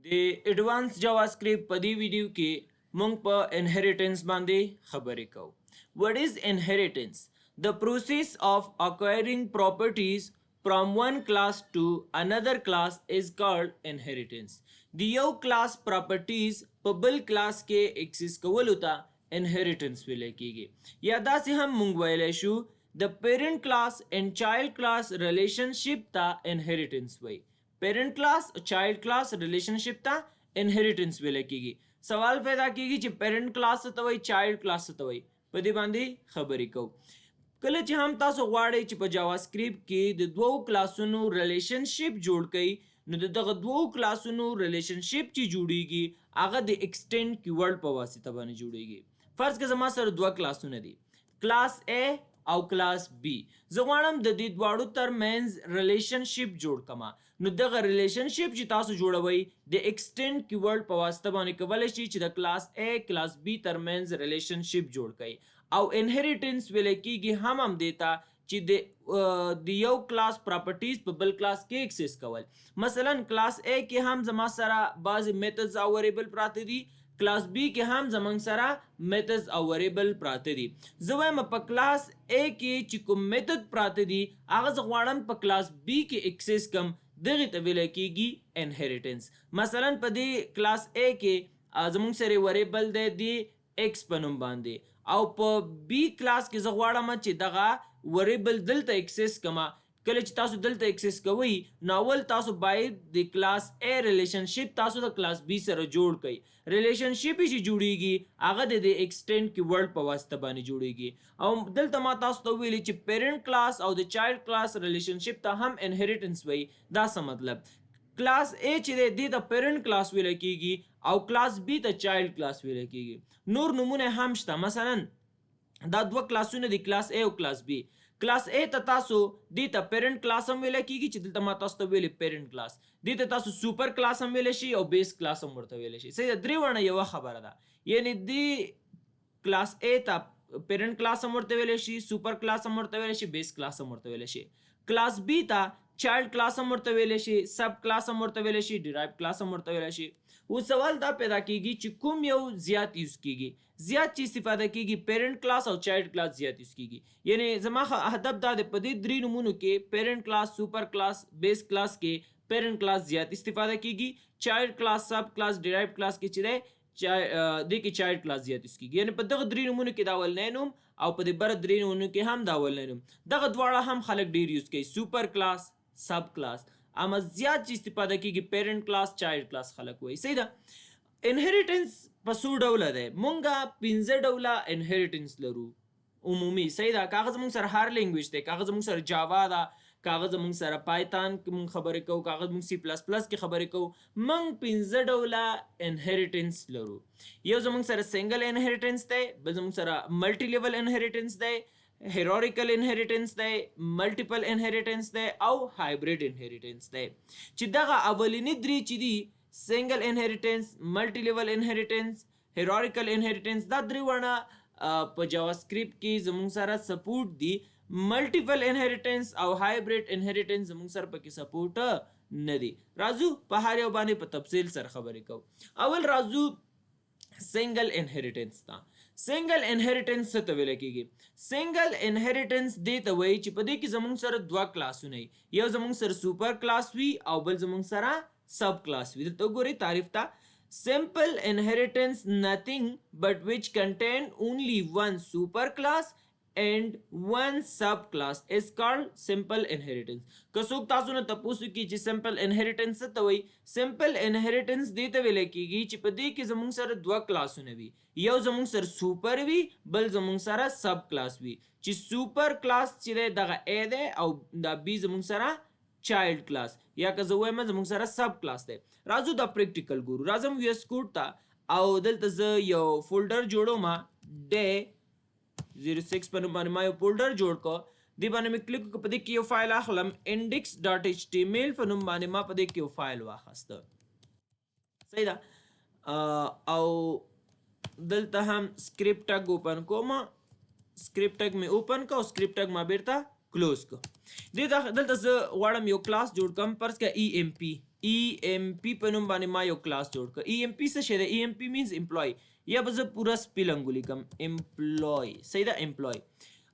د ایڈوانس جاواسکرپټ په دې ویډیو کې مونږ په انهریټنس باندې خبرې کوو. What is inheritance? The process of acquiring properties from one class to another class is called inheritance. د یو کلاس پراپرټیز په بل کلاس کې اکسس کولو ته inheritance ویل کیږي. یا داسې هم مونږ ویلی شو د parent class and child class relationship ته inheritance وایي. پیرنٹ کلاس چائلڈ کلاس ریلیشنشپ ته انهریټنس ویل کیږي. سوال پیدا کیږي چې پیرنٹ کلاس ته وایي چائلډ کلاس ته وایي. په دې باندې خبرې کوو. کله چې هم تاسو غواړئ چې په جاوا سکرپټ کې د دوو کلاسونو ریلیشنشپ جوړ کړئ نو دغه دوو کلاسونو ریلیشنشپ چې جوړیږي هغه د ایکسټینډ کیورډ په واسطه باندې جوړیږي. فرض کړه زما سره دوه کلاسونه دي، کلاس A او کلاس B. زه غواړم د دې دواړو ترمنځ ریلیشنشپ جوړ کما. نو دغه ریلیشنشپ چې تاسو جوړوئ د ایکسټینډ کیورډ په واسطه باندې کولی شي چې د کلاس A کلاس B ترمنځ ریلیشنشپ جوړ کړئ. او انهریټنس ویل کیږي هم دیتا چې د یو کلاس پراپرټیز په بل کلاس کې اکسس کول. مثلا کلاس A کې هم زما سره بعض میتھډز او ویریبل پراته دي، کلاس B کې هم زمونږ سره میتھډز او ویریبل پراته دي. زه وایم په کلاس A کې چې کوم میتھډ پراته دي هغه زه غواړم په کلاس B کې اکسس کم، دغه ته ویل کیږي انهریټنس. مثلا په دې کلاس A کې زمونږ سره ویریبل دی د X په نوم باندې، او په B کلاس کې زه غواړم چې دغه ویریبل دلته اکسس کما. کله چې تاسو دلته اکسس کوئ نو اول تاسو باید د کلاس A ریلیشنشپ تاسو د کلاس B سره جوړ کړئ. ریلیشنشپ چې جوړیږي هغه د ایکسټینډ کیورډ په واسطه باندې جوړیږي. او دلته ما تاسو ته ویلي چې پیرنٹ کلاس او د چایلډ کلاس ریلیشنشپ ته هم انهریټنس وایي. دا څه مطلب؟ کلاس A چې دی د پیرنٹ کلاس ویل کیږي او کلاس B ته چایلډ کلاس ویل کیږي. نور نمونه هم شته، مثلا دا دوه کلاسونه دي، کلاس A او کلاس B. کلاس A ته تاسو دې ته پیرنٹ کلاس هم ویل کیږي چې دلته ما تاسو ته ویلي پیرنٹ کلاس. دې ته تاسو سوپر کلاس هم ویل شي او بیس کلاس هم ورته ویل شي. صحیح ده، درې ونه یوه خبره ده. یعنی دې کلاس A ته پیرنٹ کلاس هم ورته ویل شي، سوپر کلاس هم ورته ویل شي، بیس کلاس هم ورته ویل شي. کلاس B ته چایلډ کلاس هم ورته ویل شي، سب کلاس هم ورته ویل شي، ډیرایو کلاس هم ورته ویل شي. اوس سوال دا پیدا کیږي چې کوم یو زیات یوز کیږي. زیات چې استفاده کیږي پیرنٹ کلاس او چایلډ کلاس زیات یوز کیږي. یعنی زما هدف دا دی په دې درې نمونو کې پیرنٹ کلاس، سوپر کلاس، بیس کلاس کې پیرنٹ کلاس زیات استفاده کیږي. چایلډ کلاس، سب کلاس، ډیرایو کلاس کې چې دی دې کې چایلډ کلاس زیات یوز کیږي. یعنی په دغه درې نمونو کې دا اولنی نوم او په دې بره درې نمونو کې هم دا اولنی نوم. دغه دواړه هم خلک ډیر یوز کوي، سوپر کلاس، سب کلاس. اما زیات چې استفاده کیږي پیرنٹ کلاس، چایلډ کلاس خلک وایي. صحیح ده. انهریټنس په څو ډوله دی؟ مونږه 15 ډوله انهریټنس لرو عمومي. صحیح ده. کاغه زمونږ سره هر لینګویج دی، کاغه زمونږ سره جاوا ده، کاغه زمونږ سره پایتان کې مونږ خبرې کوو، کاغه مونږ سی پلس پلس کې خبرې کوو. مونږ 15 ډوله انهریټنس لرو. یو زمونږ سره سنگل انهریټنس دی، بل زمونږ سره ملټي لیول انهریټنس دی، هیرارکل انهریټنس دی، ملټیپل انهریټنس دی او هایبرید انهریټنس دی. چې دغه اولینی درې چې دي، سنگل انهریټنس، ملټي لیول انهریټنس، هیرارکل انهریټنس، دا درې ونه په جاوا سکرپټ کې زموږ سره سپورټ دي. ملټیپل انهریټنس او هایبرید انهریټنس زموږ سره پکې سپورټ نه دي. راځو په هر یو باندې په تفصیل سره خبرې کوو. اول راځو سنگل انهریټنس ته. سنگل انهریټنس څه ته ویل کیږي؟ سنگل انهریټنس دې ته وایي چې په دې کې زموږ سره دوه کلاسونه وي، یو زموږ سره سوپر کلاس وي او بل زموږ سره سب کلاس وي. دلته وګورئ تعریف ته. simple inheritance nothing but which contain only one super class and one sub class is called simple inheritance. که څوک تاسو نه تاسو کې چې simple inheritance څه ته وایي؟ simple inheritance دې ته ویل کیږي چې په دې کې زموږ سره دوه کلاسونه وي، یو زموږ سره سوپر وي، بل زموږ سره سب کلاس وي. چې سوپر کلاس چې دی دغه A دی او دا B زموږ سره چایلډ کلاس، یا که زه وایم زموږ سره سب کلاس دی. راځو دا پریکټیکل ګورو. راځم وی اس کوډ ته او دلته زه یو فولډر جوړوم. D06 په نوم باندې ما یو فولډر جوړ کړ. دې باندې مې کلیک وکړ، په دې کې یو فایل اخلم، index.html په نوم باندې ما په دې کې یو فایل واخیسته. صحیح ده. او دلته هم سکرپټ ټګ اوپن کوم. سکرپټ ټګ مې اوپن کړ او سکرپټ ټګ ما بیرته کلوز کړ. دلته زه غواړم یو کلاس جوړ کړم، فرض کړه EMP EMP په نوم باندې ما یو کلاس جوړ کړ. EMP څه شی دی؟ EMP means employee. یا به زه پوره سپیلنګ ولیکم employee. صحیح ده employee.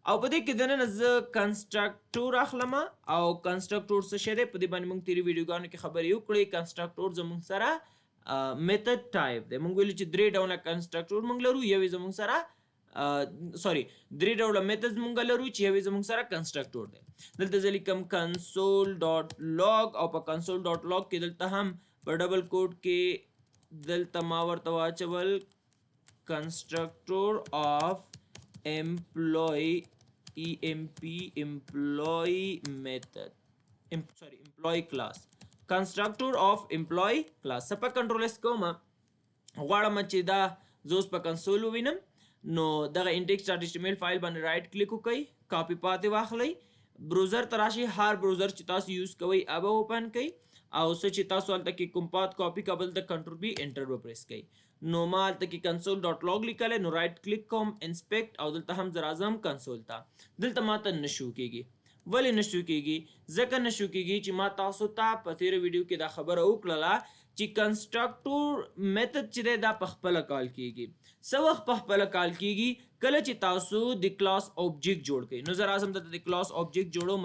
او په دې کې دننه زه کنسټرکټور اخلم او کنسټرکټور څه شی دی په دې باندې موږ تیری ویډیوګانو کې خبرې وکړې. کنسټرکټور زموږ سره میتھډ ټایپ دی. موږ ویل چې درې ډوله کنسټرکټور موږ لرو. یو یې زموږ سره درې ډوله میتھډز موږ لرو چې یو یې زموږ سره کنسټرکټور دی. دلته زه لیکم console.log او په console.log کې دلته هم په ډبل کوټ کې دلته ما ورته واچول constructor of employee EMP employee method employee class constructor of employee class. سپا کنټرول اس کوم غواړم چې دا زوس په کنسول ووینم نو دغه index.html فایل باندې رائټ کلیک وکړئ کاپی پاتې واخلئ بروزر تراشي هر بروزر چې تاسو یوز کوئ ابه اوپن کړئ او څه چې تاسو هلته کې کوم پات کاپی کابل د کنټرول بی انټر به پریس کړئ نو ما هلته کې console.log لیکلی نو رائټ کلیک کوم انسپیکټ او دلته هم زه راځم کنسول ته دلته ماته نشو کیږي ولې نشو کیږي ځکه نشو کیږي چې ما تاسو ته په تیر ویډیو کې دا خبره وکړله چې کنسټرکټور میتھډ چې دی دا په خپله کال کیږي څه وخت په خپله کال کیږي کله چې تاسو د کلاس اوبجیکټ جوړ کړئ نو زه راځم دلته د کلاس اوبجیکټ جوړوم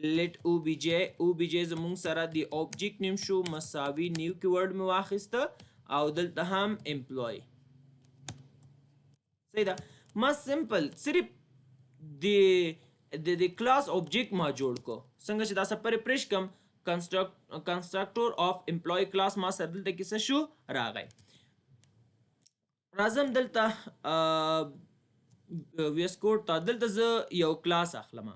let obj زمونږ سره د اوبجیکټ نیم شو مساوي نیو کیورډ مې واخیسته او دلته هم امپلوي صحیح ده ما سمپل صرف د کلاس اوبجیکټ ما جوړ کو څنګه چې دا سپر پرش کم کنسټرکټور اف امپلوي کلاس ما سره دلته کې څه شو راغی راځم دلته ویس کوډ ته دلته زه یو کلاس اخلم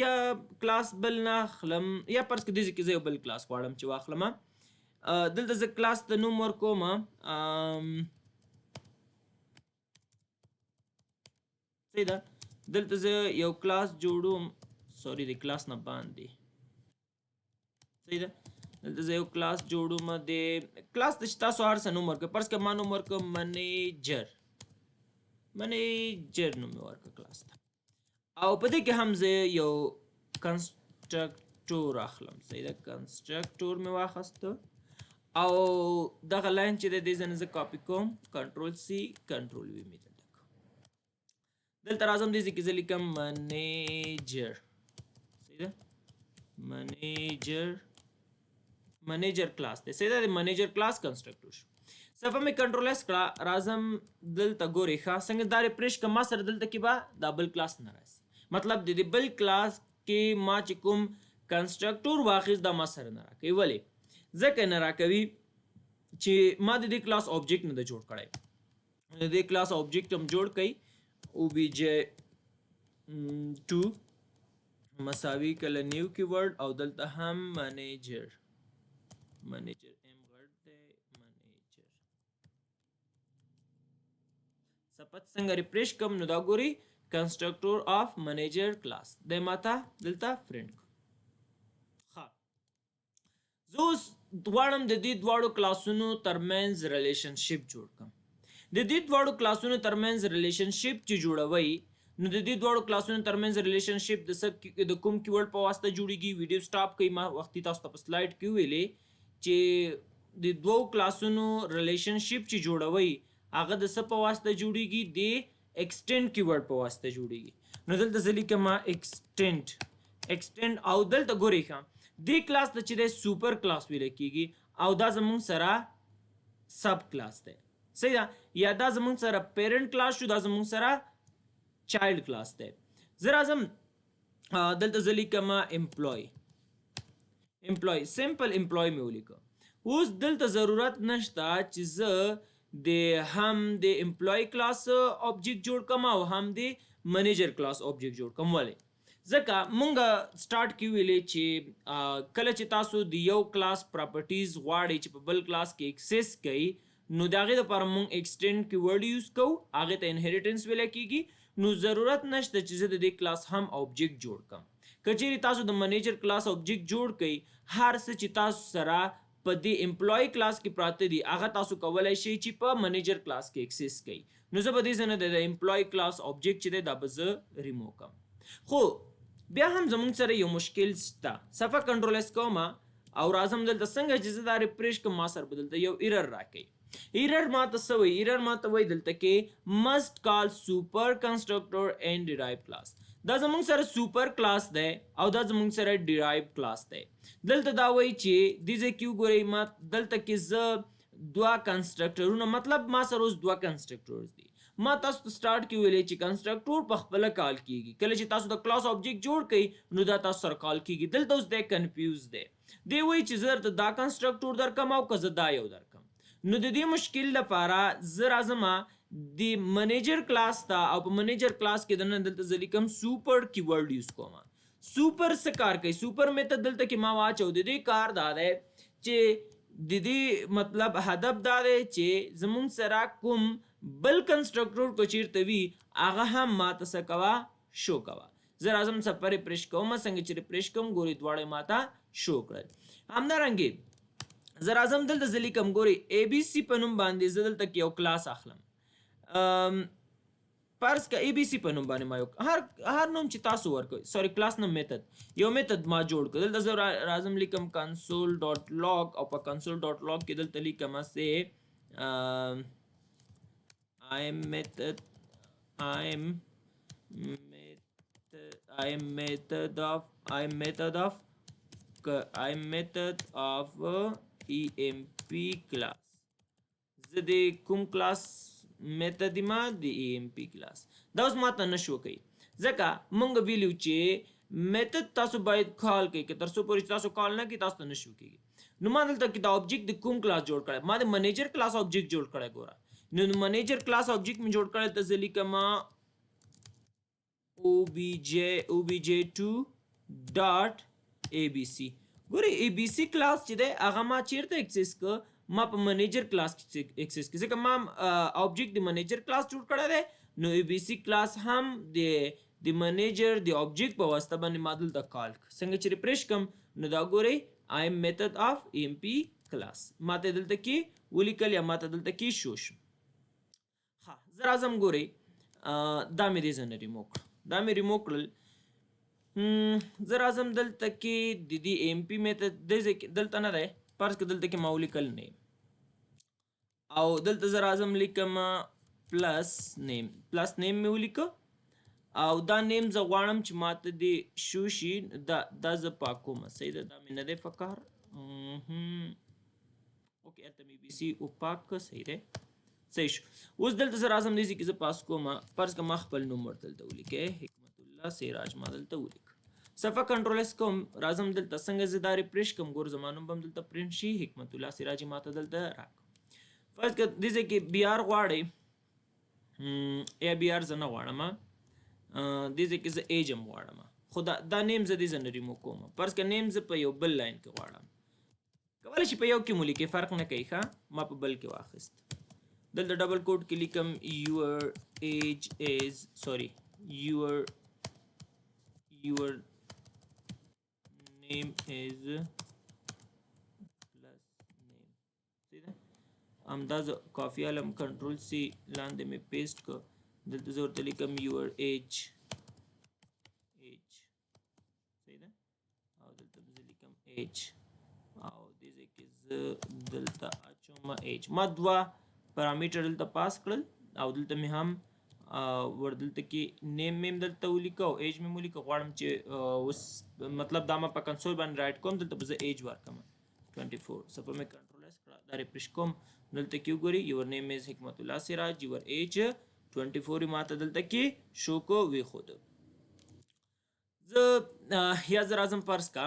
یا کلاس بل نه اخلم یا پرس کې دې کې زه یو بل کلاس غواړم چې واخلم دلته زه کلاس ته نوم ورکوم صحیح ده دلته زه یو کلاس جوړوم سوري د کلاس نه باندې صحیح ده دلته زه یو کلاس جوړوم د کلاس ته چې تاسو هر څه نوم ورکړئ پرس کې ما نوم ورکړم منیجر نوم مې ورکړه کلاس ته او په دې کې هم زه یو کنسټرکټور اخلم صحیح ده کنسټرکټور مې واخیسته او دغه لاین چې دی دې ځای نه زه کاپي کوم کنټرول سی کنټرول وي مې دلته کوم دلته راځم دې ځای کې زه لیکم منیجر صحیح ده منیجر کلاس دی صحیح ده د منیجر کلاس کنسټرکټور شو صفه مې کنټرول اس کړه راځم دلته ګورئ ښه څنګه دا ریفریش کړم ما سره دلته کې به دا بل کلاس نه راځي مطلب د دې بل کلاس کې ما چې کوم کنسټرکټور واخیست دا ما سره نه راکوي ولې ځکه نه راکوي چې ما د دې کلاس اوبجیکټ نه ده جوړ کړی د دې کلاس اوبجیکټ هم جوړ کړئ obj2 مساوي کله نیو کیورډ او دلته هم منیجر سپت څنګه ریفریش کم نو دا ګوري کنسټرکټور اف منیجر کلاس د ماته دلته فرند ها زه غواړم د دې دواړو کلاسونو ترمنځ ریلیشنشپ جوړ کړم د دې دواړو کلاسونو ترمنځ ریلیشنشپ چې جوړوي نو د دې دواړو کلاسونو ترمنځ ریلیشنشپ د کوم کیورډ په واسطه جوړیږي ویډیو سټاپ کوي ما وختي تاسو ته په سلایډ کې ویلې چې د دوو کلاسونو ریلیشنشپ چې جوړوي هغه د څه په واسطه جوړیږي د ایکسټینډ کیورډ په واسطه جوړیږي نو دلته زه لیکم ایکسټینډ او دلته ګورئ ښه دې کلاس ته چې دی سوپر کلاس ویل کیږي او دا زمونږ سره سب کلاس دی صحیح ده یا دا زمونږ سره پیرنټ کلاس شو دا زمونږ سره چایلډ کلاس دی زه راځم دلته زه لیکم امپلوي سمپل امپلوي مې ولیکه اوس دلته ضرورت نشته چې زه هم د امپلوي کلاس اوبجیکټ جوړ کم او هم د منیجر کلاس اوبجیکټ جوړ کم ولې ځکه مونږ سٹارټ کې ویلې چې کله چې تاسو د یو کلاس پراپرټیز غواړئ چې په بل کلاس کې اکسس کړئ نو د هغې دپاره مونږ ایکسټینډ کیورډ یوز کوو هغې ته انهریټنس ویلی کیږي نو ضرورت نشته چې زه د دې کلاس هم اوبجیکټ جوړ کړم که چیرې تاسو د منیجر کلاس اوبجیکټ جوړ کړئ هر څه چې تاسو سره په دې امپلوي کلاس کې پراته دي هغه تاسو کولی شئ چې په منیجر کلاس کې اکسس کړئ نو زه به دې ځای نه د امپلوي کلاس اوبجیکټ چې دی دا به زه ریموو کړم خو بیا هم زمونږ سره یو مشکل شته صفحه کنټرول اس کوم او راځم دلته څنګه چې زه دا ریفریش کوم ما سره به دلته یو ایرر راکوي ایرر ماته څه وایي ایرر ماته وایي دلته کې must call super constructor and derive class دا زمونږ سره سوپر کلاس دی او دا زمونږ سره ډیرایو کلاس دی دلته دا وایي چې دیزه کیو ګورئ ما دلته کې زه دوه کنسټرکټرونه مطلب ما سره اوس دوه کنسټرکټرز دي ما تاسو ته سٹارټ کې ویلې چې کنسټرکټور په خپل کال کیږي کله چې تاسو د کلاس آبجیکټ جوړ کړئ نو دا تاسو سره کال کیږي دلته اوس دی کنفیوز دی دی وایي چې زه درته دا کنسټرکټور درکم او که زه دا یو درکم نو د دې مشکل لپاره زه راځم د منیجر کلاس ته او په منیجر کلاس کې دننه دلته زه لیکم سوپر کیورډ یوز کوم سوپر څه کار کوي سوپر میتھډ دلته کې ما واچو د دې کار دا دی چې د دې مطلب هدف دا دی چې زمونږ سره کوم بل کنسټرکټور کو چیرته وي هغه هم ماته څه کوه شو کوه زه راځم څپه ریفریش کوم څنګه چې ریفریش کوم ګورئ دواړه ماته شو کړل همدارنګې زه راځم دلته زه لیکم ګورئ اے بی سی په نوم باندې زه دلته کې یو کلاس اخلم فرض که اے بی سی په نوم باندې ما یو هر نوم چې تاسو ورکوئ سوري کلاس نوم میتھډ یو میتھډ ما جوړ کړ دلته زه راځم لیکم کنسول ډاٹ لاگ او په کنسول ډاٹ لاگ کې دلته لیکم سه I am method of EMP class زه د کوم کلاس میتھډ ما د EMP کلاس دا اوس ماته نشو کوي ځکه مونږ ویلو چې میتھډ تاسو باید کال کوي که تر څو پورې تاسو کال نه کوي تاسو ته نشو کیږي نو ما دلته کې دا آبجیکټ د کوم کلاس جوړ کړی ما د منیجر کلاس آبجیکټ جوړ کړی ګوره نو منیجر کلاس آبجیکټ می جوړ کړی ته زه لیکم obj2 ډاټ abc ګورئ abc کلاس چې دی هغه ما چیرته اکسس که ما په منیجر کلاس کې اکسس کې ځکه ما آبجیکټ د منیجر کلاس جوړ کړی دی نو abc کلاس هم د منیجر د آبجیکټ په واسطه باندې ما دلته کال څنګه چې ریفریش کم نو دا ګورئ I am method of EMP class ماته دلته کې ولیکل یا ماته دلته کې شو شو ها زه راځم ګورئ دا مې دې زه نه ریموو کړ دا مې ریموو کړل زه راځم دلته کې د دې EMP میتھډ دلته نه دی فرض که دلته کې ما ولیکل نیم او دلته زه راځم لیکم پلس نیم مې ولیکه او دا نیم زه غواړم چې ماته دې شو شي دا زه پاکوم صحیح ده دا مې نه دی پکار اوکې هلته مې بي سي وپاک کړه صحیح دی صحیح شو اوس دلته زه راځم دې ځای کې زه پاس کوم فرض که ما خپل نوم ورته دلته ولیکئ حکمت الله سراج ما دلته ولیک صفحه کنټرول اس کوم راځم دلته څنګه زه دا ریفریش کوم ګور زما نوم به هم دلته پرنټ شي حکمت الله سراج ماته دلته راکړه فرض که دې ځای کې بي آر غواړئ یا بي آر زه نه غواړم دې ځای کې زه ایج هم غواړم خو دا نیم زه دې زه نه ریموو کوم فرض که نیم زه په یو بل لاین کې غواړم کولی شي په یو کې مو لیکئ فرق نه کوي ښه ما په بل کې واخیست دلته ډبل کوټ کې لیکم your age is sorry your name is plus name صحیح ده همدا زه کافي علم کنټرول سی لاندې مې پیسټ کړ دلته زه ورته لیکم your age صحیح ده او دلته زه لیکم age او دې ځای کې زه دلته اچوم age ما دوه پرامیټر دلته پاس کړل او دلته مې هم ور دلته کې نیم مې دلته ولیکه او ایج مې ولیکه غواړم چې اوس مطلب دا ما په کنسول باندې رایټ کوم دلته به زه ایج ورکړم 24 صفحه مې کنټرول اس کړه دا ریفریش کوم دلته کې وګورئ your name is حکمت الله سراج your age 24 ماته دلته کې شو کو وی خود زه یا زه راځم فرض کا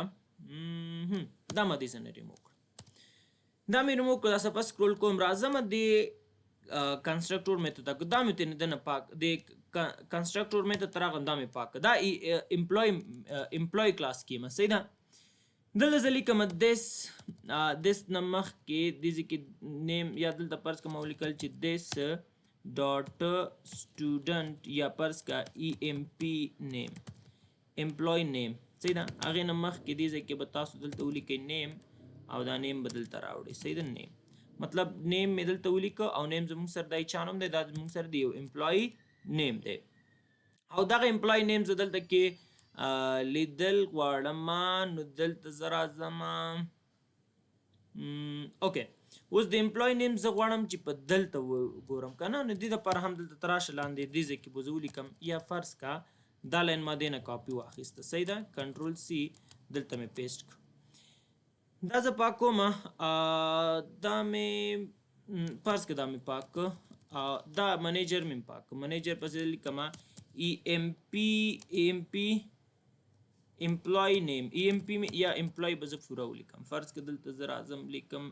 دا ما دې نه ریموو کړ دا مې ریموو کړ دا صفحه سکرول کوم راځم دې کنسټرکټور میتھډ دا مې ته نه پاک د کنسټرکټور میتھډ تر هغه دا مې پاک دا امپلوي کلاس کې ما صحیح ده دلته زه لیکم this نه مخکې دې ځای کې نیم یا دلته فرض کوم ولیکل چې this ډاټ سټوډنټ یا فرض کا EMP نیم امپلوي نیم صحیح ده هغې نه مخکې دې ځای کې به تاسو دلته ولیکئ نیم او دا نیم به دلته راوړئ صحیح ده نیم مطلب نیم مې دلته ولیکه او نیم زموږ سره دا چا نوم دی دا زموږ سره د یو امپلوي نیم دی او دغه امپلوي نیم زه دلته کې لیدل غواړم نو دلته زه راځم اوکې اوس د امپلای نیم زه غواړم چې په دلته وګورم که نه نو دې دپاره هم دلته ته راشه لاندې دې ځای کې به زه ولیکم یا فرض کا دا لاین ما دې نه کاپي واخیسته صحیح ده کنټرول سی دلته مې پیسټ کړ دا زه پاک کوم دا مې فرض که دا مې پاک دا منیجر مې پاک منیجر پسې لیکم ای ایم پی امپلای نیم ای ایم پی یا امپلای به زه پوره ولیکم فرض که دلته زه راځم لیکم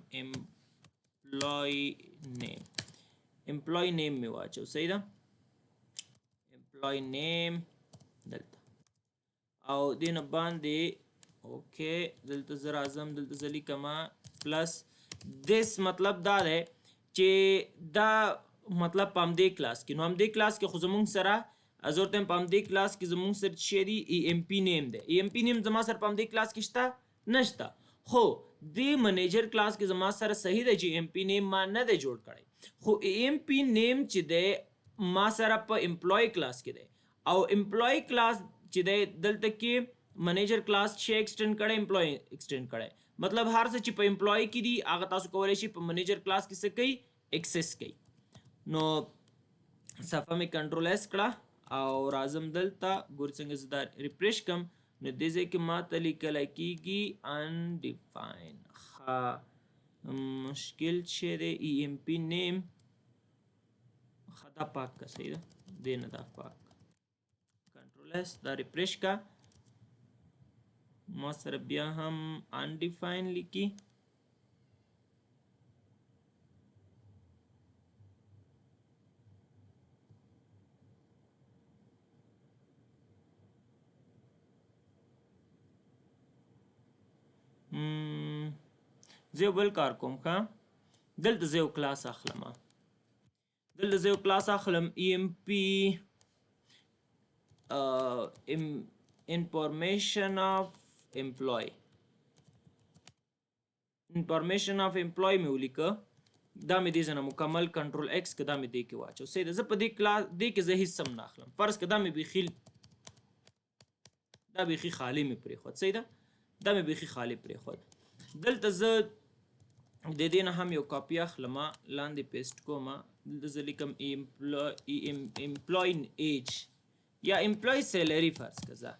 امپلای نیم مې واچو صحیح ده امپلای نیم دلته او دې نه باندې اوکې دلته زه راځم دلته زه لیکم پلس دس مطلب دا دی چې دا مطلب په همدې کلاس کې نو همدې کلاس کې خو زمونږ سره زه ورته په همدې کلاس کې زمونږ سره څه دی ای ایم پی نیم دی ای ایم پی نیم زما سره په همدې کلاس کې شته نشته خو دې منیجر کلاس کې زما سره صحیح دی چې ای ایم پی نیم ما نه دی جوړ کړی خو ای ایم پی نیم چې دی ما سره په امپلای کلاس کې دی او امپلای کلاس چې دی دلته کې منیجر کلاس چې ایکسټینډ کړی امپلای ایکسټینډ کړی مطلب هر څه چې په امپلای کې دي هغه تاسو کولی شئ په منیجر کلاس کې څه کوي ایکسس کوي نو صفحه مې کنټرول ایس کړه او راځم دلته ګور څنګه زه دا ریفریش کم نو دې ځای کې ماته لیکلی کېږي انډیفاین مشکل چې دی ای ایم پی نیم دا پاک کا صحیح ده دې نه دا پاک کنټرول ایس دا ریفریش کا ما سره بیا هم انډیفاین لیکي زه یو بل کار کوم ښه دلته زه یو کلاس اخلم دلته زه یو کلاس اخلم ای ایم پی انفارمیشن آف امپلای مې ولیکه دا مې دې ځای نه مکمل کنټرول ایکس که دا مې دې کې واچو صحیح ده زه په دې کلاس دې کې زه هیڅ هم نه اخلم فرض که دا مې بیخي خالي مې پرېښود صحیح ده دا مې بیخي خالي پرېښود دلته زه د دې نه هم یو کاپي اخلم لاندې پیسټ کوم دلته زه لیکم امپلای ایج یا امپلای سیلري فرض که زه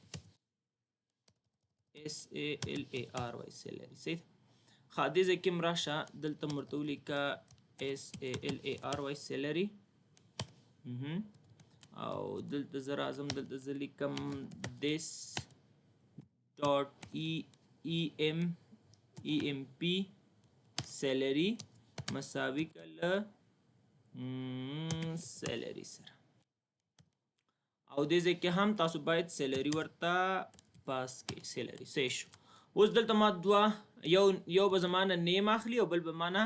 SALARY سیلري صحیح ښه دې ځای کې م راشه دلته م ورته ولیکه SALARY سیلري او دلته زه راځم دلته زه لیکم this dot EMP سیلري مساوي که له سیلري سره او دې ځای کې هم تاسو باید سیلري ورته پاس کړئ سیلري صحیح شو اوس دلته ما دوه یو به زما نه نیم اخلي او بل به ما نه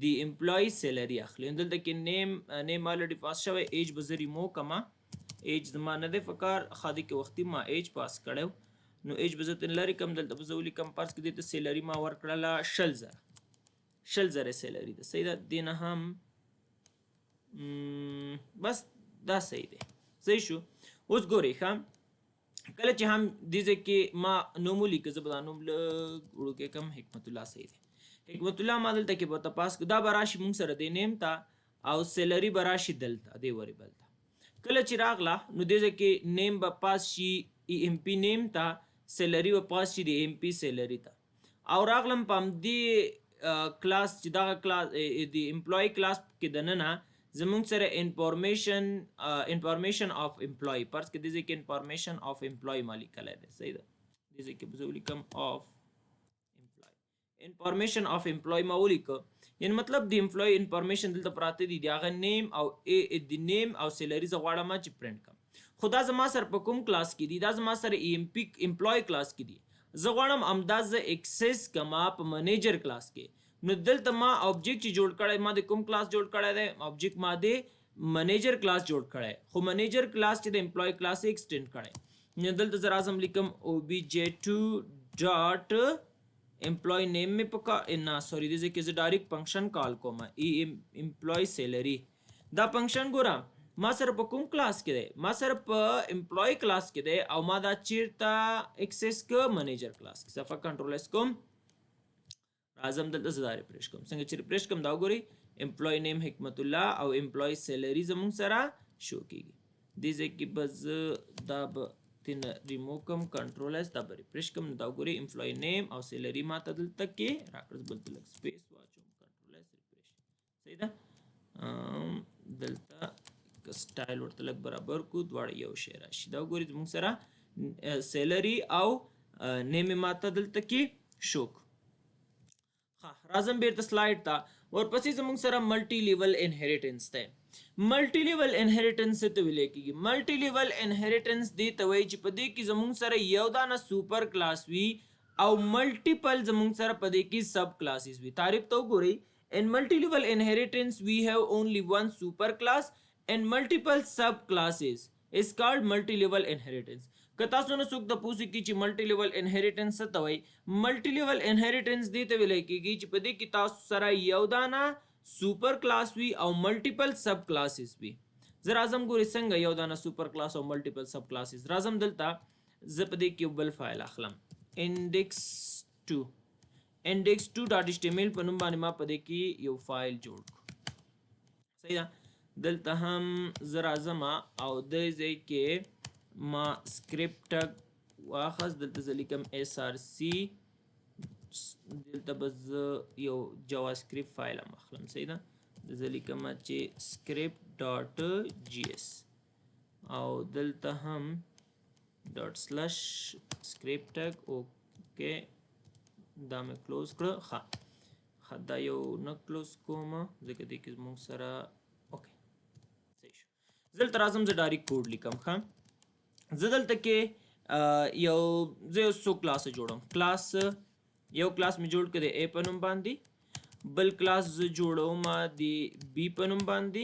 د امپلای سیلري اخلي دلته کې نیم الریډي پاس شوی ایج به زه ریمو کړم ایج زما نه دی فکر خادي کې وختي ما ایج پاس کړی نو ایج به زه ترې لرې کړم دلته به زه ولیکم فرض کړئ دې ته سیلري ما ورکړله 100,000 سیلري ده صحیح ده دې نه هم بس دا صحیح دی صحیح شو اوس ګورئ ښه کله چې هم دې ځای کې ما نوم ولیکه زه به دا نوم لږ وړوکی کړم حکمت الله صحیح دی حکمت الله ما دلته کې به ورته پاس دا به راشي مونږ سره دې نیم ته او سیلري به راشي دلته دې وریبل ته کله چې راغله نو دې ځای کې نیم به پاس شي ای ایم پی نیم ته سیلري به پاس شي د ایم پی سیلري ته او راغلم په همدې کلاس چې دغه کلاس د امپلای کلاس کې دننه زمونږ سره انفارمیشن آف امپلای فرض کې دې ځای کې انفارمیشن آف امپلای ما لیکلی دی صحیح ده دې ځای کې به زه ولیکم آف امپلای انفارمیشن آف امپلای ما ولیکه یعنی مطلب د امپلای انفارمیشن دلته پراته دي د هغه نیم او د نیم او سیلري زه غواړم چې پرنټ کړم خو دا زما سره په کوم کلاس کې دي دا زما سره ای ایم پی امپلای کلاس کې دي زه غواړم همدا زه اکسس کما په منیجر کلاس کې نو دلته ما آبجیکټ چې جوړ کړی ما د کوم کلاس جوړ کړی دی آبجیکټ ما د منیجر کلاس جوړ کړی خو منیجر کلاس چې د امپلای کلاس یې ایکسټینډ کړی نو دلته زه راځم لیکم obj2 ډاټ امپلای نیم مې پکا نه سوري دې ځای کې زه ډایرکټ فنکشن کال کوم امپلای سیلري دا فنکشن ګوره ما سره په کوم کلاس کې دی ما سره په امپلوي کلاس کې دی او ما دا چیرته اکسس ک منیجر کلاس کې صفه کنټرول اس کوم راځم دلته زه ریفریش کوم څنګه چې ریفریش کوم دا وګورئ امپلوي نیم حکمت الله او امپلوي سیلری زموږ سره شو کیږي دې ځای کې بس دا به تین ریموو کوم کنټرول اس دا به ریفریش کوم دا وګورئ امپلوي نیم او سیلری ماته دلته کې راکړه بلته لږ سپیس واچوم کنټرول اس ریفریش صحیح ده دلته سټایل ورته لږ برابر کو دواړه یو شی راشي دا وګورئ زموږ سره سیلری او نیم ماته دلته کې شو راځم بیرته سلایډ ته ورپسې زموږ سره ملټي لیول انهریټنس دی ملټي لیول انهریټنس څه ته ویل کېږي ملټي لیول انهریټنس دې ته وایي چې په دې کې زموږ سره یو دانه سوپر کلاس وي او ملټیپل زموږ سره په دې کې سب کلاسز وي تعریف ته وګورئ in multi level inheritance we have only one super class and multiple sub classes is called multi level inheritance که تاسو نه څوک د پوښتنې کې چې ملټي لیول انهریټنس څه ته وایي ملټي لیول انهریټنس دې ته ویل کېږي چې په دې کې تاسو سره یو دانه سوپر کلاس وي او ملټیپل سب کلاسز وي زه راځم ګورئ څنګه یو دانه سوپر کلاس او ملټیپل سب کلاسز راځم دلته زه په دې کې بل فایل اخلم index2.html په نوم باندې ما په دې کې یو فایل جوړ کړ صحیح ده دلته هم زه راځم او دې ځای کې ما سکرپټ واخذ دلته زه لیکم src دلته بس یو جاوا سکرپټ فایل هم اخلم صحیح ده زه لیکم چې script.gs او دلته هم ./script اوکې دا مې کلوز کړه ښه دا یو نه کلوز کوم ځکه دې کې زموږ سره اوکې صحیح شو زه دلته راځم زه ډایرکټ کوډ لیکم ښه زه دلته کې یو څو کلاس جوړم کلاس یو کلاس مې جوړ کړی A په نوم باندې بل کلاس زه جوړوم د B په نوم باندې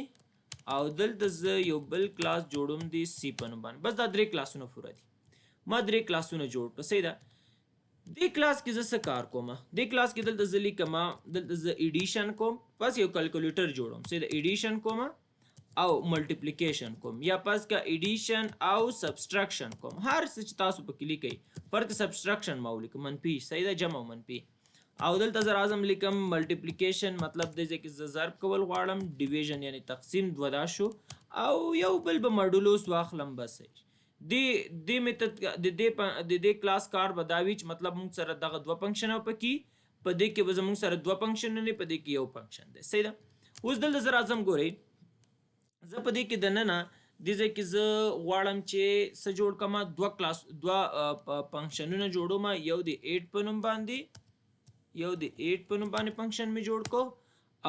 او دلته زه یو بل کلاس جوړوم د C په نوم باندې بس دا درې کلاسونه پوره دي ما درې کلاسونه جوړ کړه صحیح ده دې کلاس کې زه څه کار کوم دې کلاس کې دلته زه لیکم دلته زه ایډیشن کوم بس یو کیلکولیټر جوړوم صحیح ده ایډیشن کوم او ملټیپلیکیشن کوم یا پس کا ایډیشن او سبسټرکشن کوم هر څه چې تاسو په کې لیکئ فرق سبسټرکشن ما ولیکم منفي صحیح ده جمع منفي او دلته زه راځم لیکم ملټیپلیکیشن مطلب دی چې زه ضرب کول غواړم ډیویژن یعنی تقسیم دوه دا شو او یو بل به ماډولوس واخلم بس دې میتد د دې کلاس کار به دا وي چې مطلب موږ سره دغه دوه فنکشن په کې په دې کې به زموږ سره دوه فنکشن نه په دې کې یو فنکشن دی صحیح ده اوس دلته زه راځم ګورئ زه په دې کې دننه دې ځای کې زه غواړم چې څه جوړ کړم دوه فنکشنونه جوړوم یو د 8 په نوم باندې فنکشن مې جوړ کو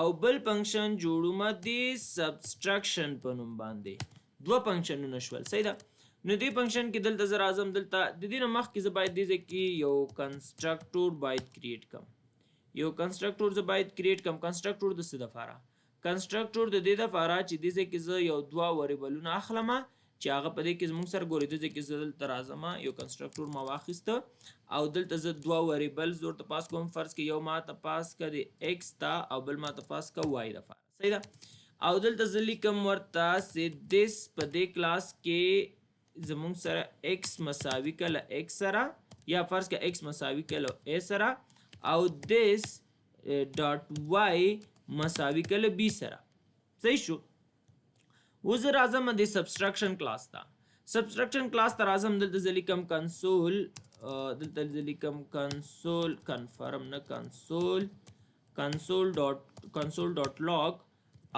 او بل فنکشن جوړوم د سبسټرکشن په نوم باندې دوه فنکشنونه شول صحیح ده نو دې فنکشن کې دلته زه راځم دلته د دې نه مخکې زه باید دې ځای کې یو کنسټرکټور باید کریټ کړم کنسټرکټور د څه دپاره کنسټرکټور د دې دپاره چې دې ځای کې زه یو دوه وریبلونه اخلم چې هغه په دې کې زموږ سره ګورئ دې ځای کې زه دلته راځم یو کنسټرکټور ما واخیسته او دلته زه دوه وریبلز ورته پاس کوم فرض کې یو ما ته پاس که د ایکس ته او بل ما ته پاس که وای دپاره صحیح ده او دلته زه لیکم ورته چې دس په دې کلاس کې زموږ سره ایکس مساوي که له ایکس سره یا فرض که ایکس مساوي که له ا سره او دس ډاټ وای مساوي که له بی سره صحیح شو اوس زه راځم د سبسټرکشن کلاس ته راځم دلته زه لیکم کنسول کنفرم نه کنسول ډاټ لاگ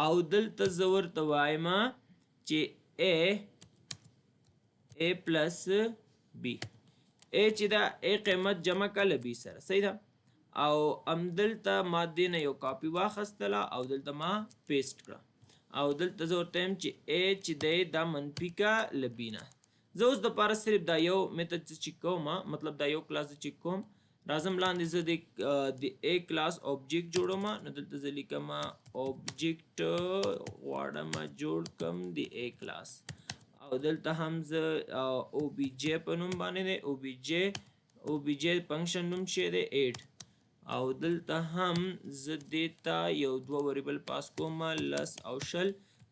او دلته زه ورته وایم چې A پلس بی چې دا A قیمت جمع کله بی سره صحیح ده او دلته ما دې نه یو کاپي واخیستله او دلته ما پیسټ کړه او دلته زه ورته یم چې A چې دی دا منفي که له بی نه زه اوس دپاره صرف دا یو میتد چیک کوم مطلب دا یو کلاس چیک کوم راځم لاندې زه د A کلاس اوبجیکټ جوړوم نو دلته زه لیکم اوبجیکټ غواړم جوړ کم د A کلاس او دلته هم زه OBJ په نوم باندې دی OBJ فنکشن نوم شی دی 8 او دلته هم زه دې ته یو دوه وریبل پاس کوم لس او شل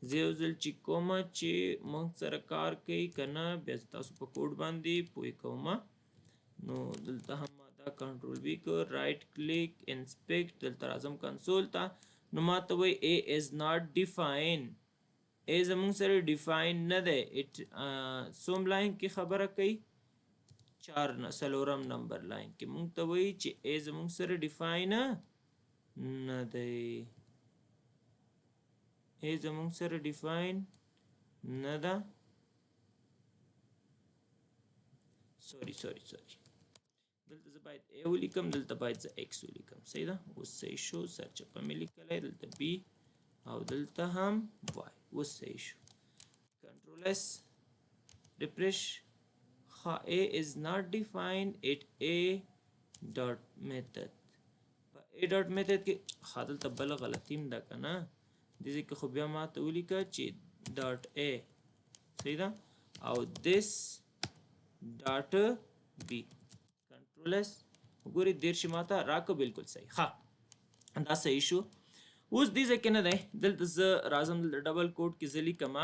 زه یو ځل چې کومه چې موږ سره کار کوي که نه بیا زه تاسو په کوډ باندې پوه کومه. نو دلته هم ما دا کنټرول وي که رایټ کلیک انسپیکټ دلته راځم کنسول ته. نو ما ته وایي A is not defined. A زموږ سره ډیفاین نه دی. څوم لاین کې خبره کوي؟ 4 نمبر لاین کې موږ ته وایي چې A زموږ سره ډیفاین نه دی. A زموږ سره ډیفاین نه ده. سوري دلته زه باید A ولیکم، دلته باید زه X ولیکم. صحیح ده؟ اوس صحیح شو. سرچپه مې لیکلی، دلته B او دلته هم Y. اوس صحیح شو. کنټرول S ریفریش. A is not defined at A dot method. په A dot method کې دلته بل غلطیم ده که نه؟ دې کې خو بیا ما ته ولیکه چې ډاټ A. صحیح ده؟ او this ډاټ B. کنټرول S وګورئ 13 ما ته راکړه. بالکل صحیح. ښه دا صحیح شو. اوس دې ځای کې نه دی، دلته زه راځم، دلته ډبل کوډ کې زه لیکم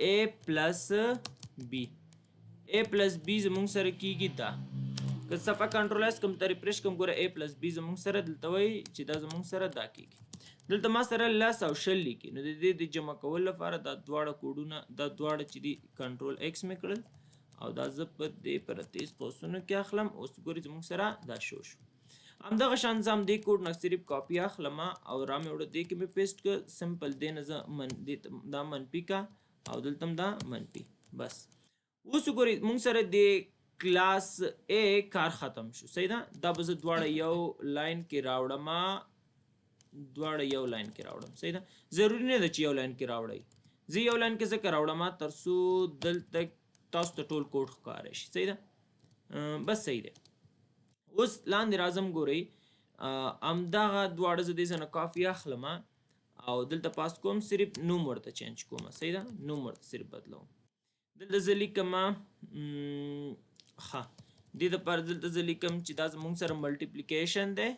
A پلس B. A پلس B زموږ سره کېږي دا. که صفحه کنټرول S کوم ته ریفریش کوم ګوره A پلس B زموږ سره دلته وایي چې دا زموږ سره دا کېږي. دلته ما سره 10 او 20 لیکي. نو د دې د جمع کولو لپاره دا دواړه کوډونه دا دواړه چې دي کنټرول X مې کړل او دا زه په دې پرتیز قوسونو کې اخلم. اوس ګورئ زموږ سره دا شو. همدغه شان زه هم دې کوډ نه صرف کاپي اخلم او را مې وړه دې کې مې پیسټ کړ. سمپل دې نه زه دا منفي کا او دلته هم دا منفي. بس اوس وګورئ موږ سره د کلاس A کار ختم شو. صحیح ده؟ دا به زه دواړه یو لاین کې راوړم. صحیح ده؟ ضروري نه ده چې یو لاین کې راوړئ. زه یو لاین کې ځکه راوړم تر څو دلته تاسو ته ټول کوډ ښکاره شي. صحیح ده؟ بس صحیح ده. اوس لاندې راځم ګورئ همدغه دواړه زه دې ځای نه کافي اخلم او دلته پاس کوم، صرف نوم ورته چینج کوم. صحیح ده؟ نوم ورته صرف بدلوم. دلته زه لیکم دې دپاره دلته زه لیکم چې دا زموږ سره ملټیپلیکیشن دی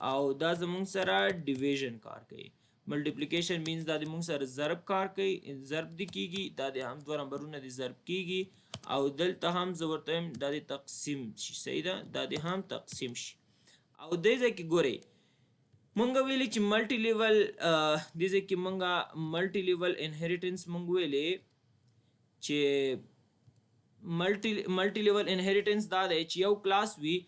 او دا زموږ سره ډیویژن کار کوي. ملټیپلیکیشن مینز دا د موږ سره ضرب کار کوي، ضرب دې کېږي، دا د هم دوه نمبرونه دې ضرب کېږي او دلته هم زه ورته وایم دا د تقسیم شي. صحیح ده؟ دا د هم تقسیم شي. او دې ځای کې ګورئ مونږ ویلي چې ملټي لیول دې ځای کې مونږ ملټي لیول انهریټنس مونږ ویلې چې ملټي لیول انهریټنس دا دی چې یو کلاس وي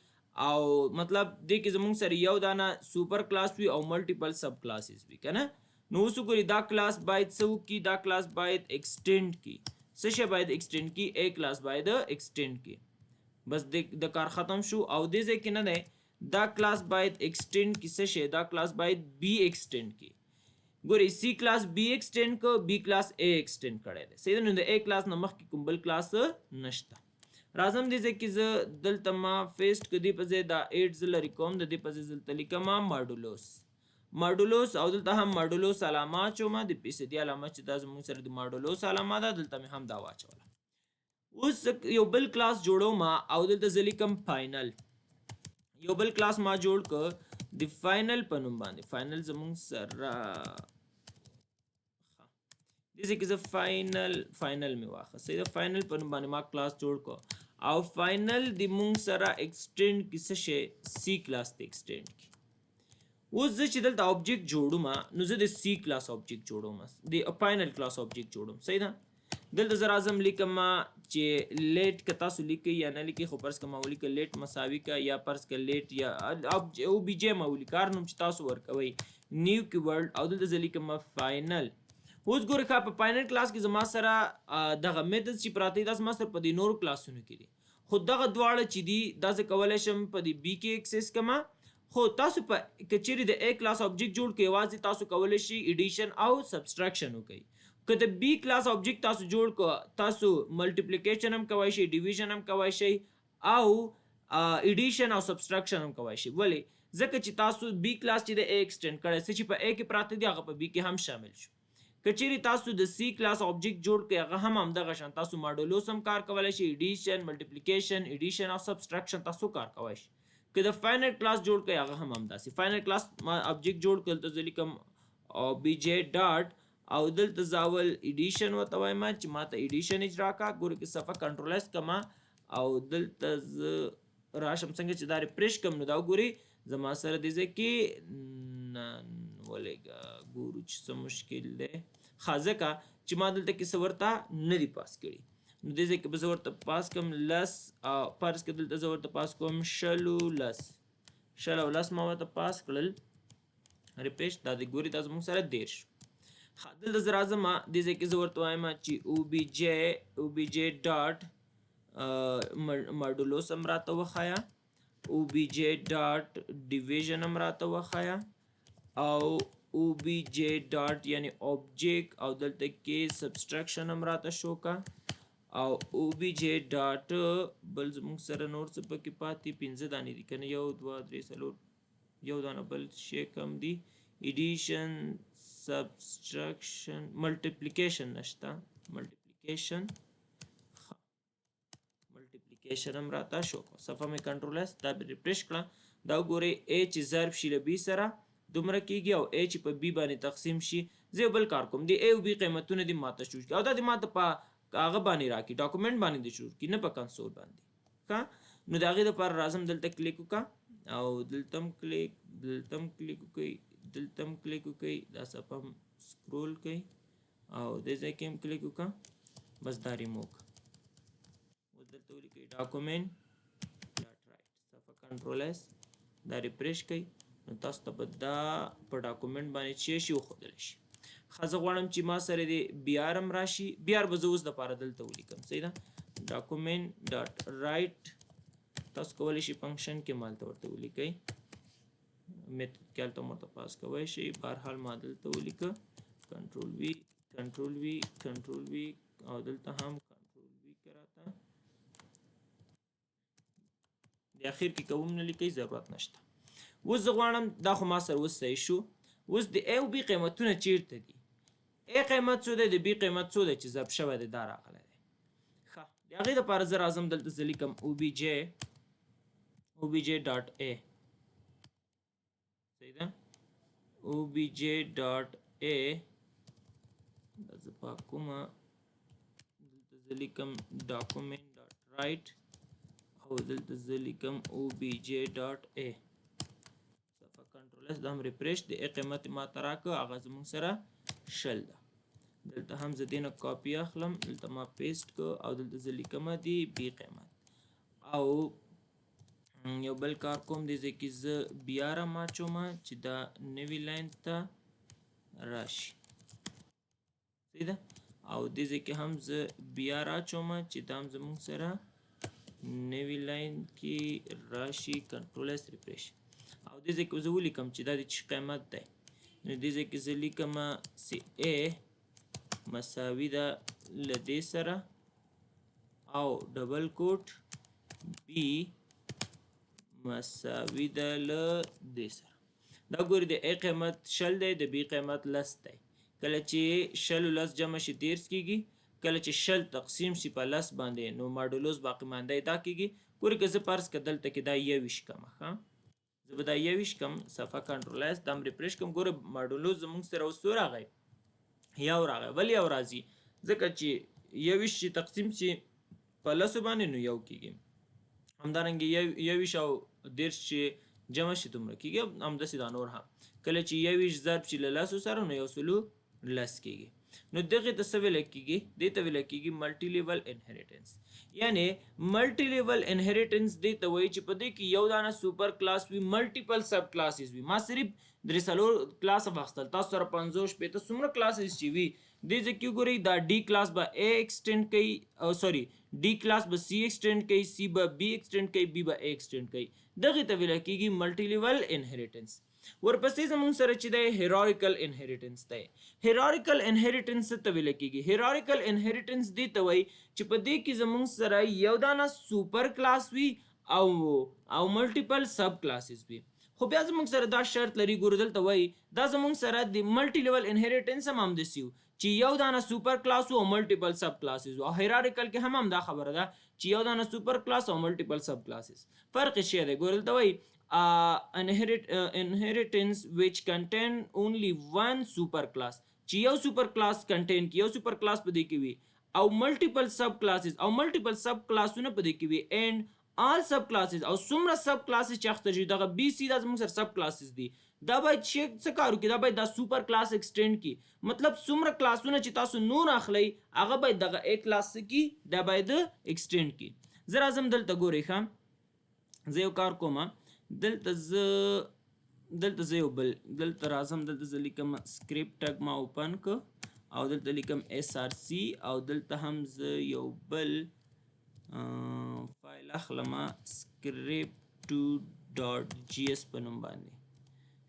او مطلب دې کې زموږ سره یو دانه سوپر کلاس وي او ملټیپل سب کلاسز وي که نه. نو اوس وګورئ دا کلاس باید څه وکړي؟ دا کلاس باید ایکسټینډ کړي. څه شی باید ایکسټینډ کړي؟ A کلاس باید ایکسټینډ کړي. بس د کار ختم شو. او دې ځای کې نه دی دا کلاس باید ایکسټینډ کړي. څه شی؟ دا کلاس باید B ایکسټینډ کړي. ګورئ C کلاس B ایکسټینډ کړ، B کلاس A ایکسټینډ کړی دی. صحیح ده؟ نو د A کلاس نه مخکې کوم بل کلاس نشته. راځم دې ځای کې زه دلته ما فیسټ کړ، دې په ځای دا 8 زه لرې کوم، د دې په ځای دلته لیکم ماډولوس او دلته هم ماډولوس علامه اچوم، د پیسدي علامه چې دا زموږ سره د ماډولوس علامه ده دلته مې هم دا واچوله. اوس یو بل کلاس جوړوم او دلته زه لیکم فاینل. یو بل کلاس ما جوړ کړ د فاینل په نوم باندې. فاینل زموږ سره دې ځای کې زه فاینل مې واخیست. صحیح ده؟ فاینل په نوم باندې ما کلاس جوړ کړ او فاینل د مونږ سره ایکسټینډ کی څه شی؟ C کلاس ته ایکسټینډ کی. اوس زه چې دلته آبجیکټ جوړوم نو زه د C کلاس آبجیکټ جوړوم، د فاینل کلاس آبجیکټ جوړوم. صحیح ده؟ دلته زه راځم لیکم چې لیټ که تاسو لیکئ یا نه لیکئ، خو فرض که ما ولیکه لیټ مساوي که یا فرض که لیټ یا OBJ ما ولیکه، هر نوم چې تاسو ورکوئ نیو کیورډ او دلته زه لیکم فاینل. اوس ګورئ ښه په فاینل کلاس کې زما سره دغه میتھډز چې پراته دي دا زما سره په دې نورو کلاسونو کې دي، خو دغه دواړه چې دي دا زه کولی شم په دې B کې اکسس کړم. خو تاسو په که چیرې د A کلاس آبجیکټ جوړ کړئ یوازې تاسو کولی شئ ایډیشن او سبسټرکشن وکړئ. که د B کلاس آبجیکټ تاسو جوړ کړ تاسو ملټیپلیکیشن هم کولی شئ، ډیویژن هم کولی شئ او ایډیشن او سبسټرکشن هم کولی شئ. ولې؟ ځکه چې تاسو B کلاس چې د A ایکسټینډ کړی څه چې په A کې پراته دي هغه په B کې هم شامل شو. که چیرې تاسو د C کلاس آبجیکټ جوړ کړئ هغه هم همدغه شان تاسو ماډولوس هم کار کولی شئ، ایډیشن، ملټیپلیکیشن، ایډیشن او سبسټرکشن تاسو کار کولی شئ. که د فاینل کلاس جوړ کړئ هغه هم همداسې. فاینل کلاس ما آبجیکټ جوړ کړل ته زه لیکم OBJ ډاټ او دلته زاول ایډیشن ورته وایم چې ماته ایډیشن اجرا کا ګورئ کې صفحه کنټرول اس کما او دلته ز راشم څنګه چې دا ریفریش کوم نو دا وګورئ زما سره دې ځای کې ولګه ګورو چې څه مشکل دی ځکه چې ما دلته کې څه ورته نه دي پاس کړي نو دې ځای کې به زه ورته پاس کوم لس فرض کړه دلته زه ورته پاس کوم شلو لس شل او لس ما ورته پاس کړل ریفریش دا د ګوري دا زموږ سره 10 شو دلته زه راځم دې ځای کې زه ورته وایم چې او بی جی ډاټ ماډولوس هم راته وښایه او بی جی ډاټ ډیویژن هم راته وښایه او او بی جی ډاټ یعنی آبجیکټ او دلته کې سبسټرکشن هم راته شو کا او او بی جی ډاټ بل زموږ سره نور څه پکې پاتې 15 دانې دي کنه 1 2 3 4 یو دانه بل شی کم دي ایډیشن سبسټرکشن ملټیپلیکیشن نشته ملټیپلیکیشن هم راته شو صفحه مې کنټرول اس دا ریفریش کړه دا وګورئ ا چې ضرب شي له بي سره دومره کیږي او ا چې په بي باندې تقسیم شي زه بل کار کوم دی ا او بي قیمتونه دي ماته شو او دا د ماته په هغه باندې راکې ډاکومنټ باندې د شروع کی نه په کنسول باندې ښه نو د هغې دپاره راځم دلته کلیک وکړه او دلته هم کلیک وکړئ دا صفحه سکرول کړئ او دې ځای کې هم کلیک وکړه بس دا ریموو کړه اوس دلته ولیکئ ډاکومنټ ډاټ رایټ صفحه کنټرول اس دا ریفریش کړئ نو تاسو ته به دا په ډاکومنټ باندې چې شي وښودلی شي زه غواړم چې ما سره دې بیار هم راشي بیار به زه اوس دپاره دلته ولیکم صحیح ده ډاکومنټ ډاټ رایټ تاسو کولی شئ فنکشن کې مالته ورته ولیکئ میتھډ کې هلته هم ورته پاس کوی شئ بهرحال ما دلته ولیکه کنټرول وي او دلته هم کنټرول وي که راته د اخر کې که هم نه لیکئ ضرورت نشته اوس زه غواړم دا خو ما سره اوس صحیح شو اوس د ا او بي قیمتونه چیرته دي ا قیمت څو دی د بي قیمت څو دی چې ضرب شوی دی دا راغلی دی ښه د هغې دپاره زه راځم دلته زه لیکم او بي جی ډاټ ا صحیح ده او بي جی ډاټ ا دا زه پاک کومه دلته زه لیکم ډاکومنټ ډاټ رایټ او دلته زه لیکم او بي جی ډاټ ا کنټرول اس دا هم ریفریش د ا قیمت ما ته راکړه هغه زموږ سره شل ده دلته هم زه دې نه کاپي اخلم دلته ما پیسټ کړه او دلته زه لیکم د بي قیمت او یو بل کار کوم دې ځای کې زه بیا راچوم چې دا نوي لاین ته راشي صحیح ده او دې ځای کې هم زه بیا راچوم چې دا هم زموږ سره نوي لاین کې راشي کنټرول اس ریفریش او دې ځای کې زه ولیکم چې دا د څه قیمت دی نو دې ځای کې زه لیکم چې ا مساوي ده له دې سره او ډبل کوټ بي مساوي ده له دې سره دا ګورئ د ا قیمت شل دی د بي قیمت لس دی کله چې شل لس جمع شي 10 کیږي کله چې شل تقسیم شي په لس باندې نو ماډولوس باقی مانده دا کیږي ګورئ که زه فرض که دلته کې دا 21 کمه ښه زه به دا 21 کم صفحه کنټرول اس دا هم ریفریش کوم ګوره ماډولوس زموږ سره اوس څو راغی یو راغی ولې یو راځي ځکه چې 21 چې تقسیم شي په لسو باندې نو یو کیږي همدارنګه 21 او 10 چې جمع شي دومره کیږي همداسې دا نور هم کله چې 21 ضرب شي له لسو سره نو یو سلو لس کیږي نو دغه ته څه ویل کیږي دې ته ویل کیږي ملټي لیول انهریټنس یعنی ملټي لیول انهریټنس دې ته وایي چې په دې کې یو دانه سوپر کلاس وي ملټیپل سب کلاسز وي ما صرف درې څلور کلاس واخیستل تاسو سره 50 شپېته څومره کلاسز چې وي دې ځکه ګورئ دا ډي کلاس به ا ایکسټینډ کوي او سوري ډي کلاس به سی ایکسټینډ کوي سی به بي ایکسټینډ کوي بي به ا ایکسټینډ کوي دغه ته ویل کیږي ملټي لیول انهریټنس ورپسې زموږ سره چې دی هیرارکل انهریټنس دی هیرارکل انهریټنس ته ویل کیږي هیرارکل انهریټنس دې ته وایي چې په دې کې زموږ سره یو دانه سوپر کلاس وي او ملټیپل سب کلاسز وي خو بیا زموږ سره دا شرط لري ګورو دلته وایي دا زموږ سره د ملټي لیول انهریټنس هم همداسې وو چې یو دانه سوپر کلاس او ملټیپل سب کلاسز او هیرارکل کې هم دا خبره ده چې یو دانه سوپر کلاس او ملټیپل سب کلاسز فرق شی دی ګورو دلته وایي inheritance which contain only one superclass چې یو سوپر کلاس کنټین کی یو سوپر کلاس په دې کې وي او ملټیپل سب کلاسز او ملټیپل سب کلاسونه په دې کې وي and all sub classes او څومره سب کلاسز چې اخته شي دغه بی سی دا زموږ سره سب کلاسز دي دا باید څه کار وکړي دا باید دا سوپر کلاس ایکسټینډ کی مطلب څومره کلاسونه چې تاسو نور اخلي هغه باید دغه ا کلاس کی دا باید ایکسټینډ کی زه راځم دلته ګورئ ښه زه یو کار کوم دلته زه یو بل دلته راځم دلته زه لیکم سکرپټ ټګ ما اوپن ک او دلته لیکم اس آر سی او دلته هم زه یو بل فایل اخلم script2.gs په نوم باندې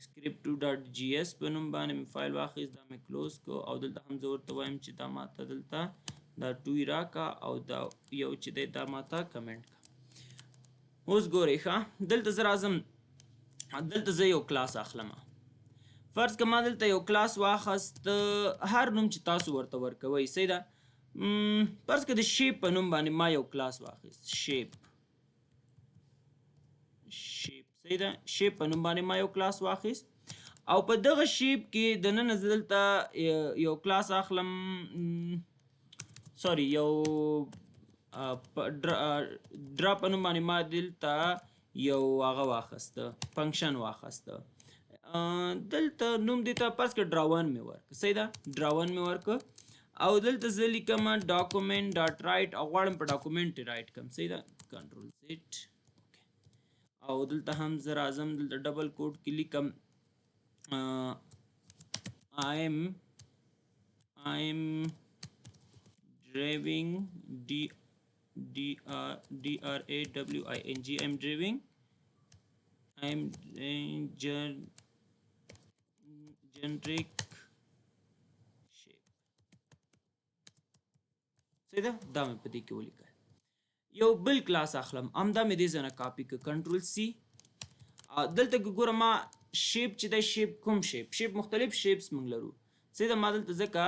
script2.gs په نوم باندې مې فایل واخیست دا مې کلوز کو او دلته هم زه ورته وایم چې دا ماته دلته دا 2 راکا او دا یو چې دی دا ماته کمنټ کا اوس ګورئ ښه دلته زه راځم دلته زه یو کلاس اخلم فرض که ما دلته یو کلاس واخست هر نوم چې تاسو ورته ورکوئ صحیح ده فرض که د شیپ په نوم باندې ما یو کلاس واخیست شیپ صحیح ده شیپ په نوم باندې ما یو کلاس واخیست او په دغه شیپ کې دننه زه دلته یو کلاس اخلم سوري یو ډرا په نوم باندې ما دلته یو هغه واخسته فنکشن واخسته دلته نوم دیته فرض که ډراون مې ورک صحیح ده ډراون مې ورک او دلته زه لیکم ډاکومنټ ډاټ رایټ او غواړم په ډاکومنټ رایټ کم صحیح ده کنټرول زیټ او دلته هم زه راځم دلته ډبل کوټ کې لیکم I am driving DRAWING I'm driving generic shape صحیح ده دا مې په دې کې ولیکل یو بل کلاس اخلم همدا مې دې ځای نه کاپي که کنټرول سی دلته کې ګوره ما شیپ چې دی شیپ کوم شیپ مختلف شیپس موږ لرو صحیح ده ما دلته ځکه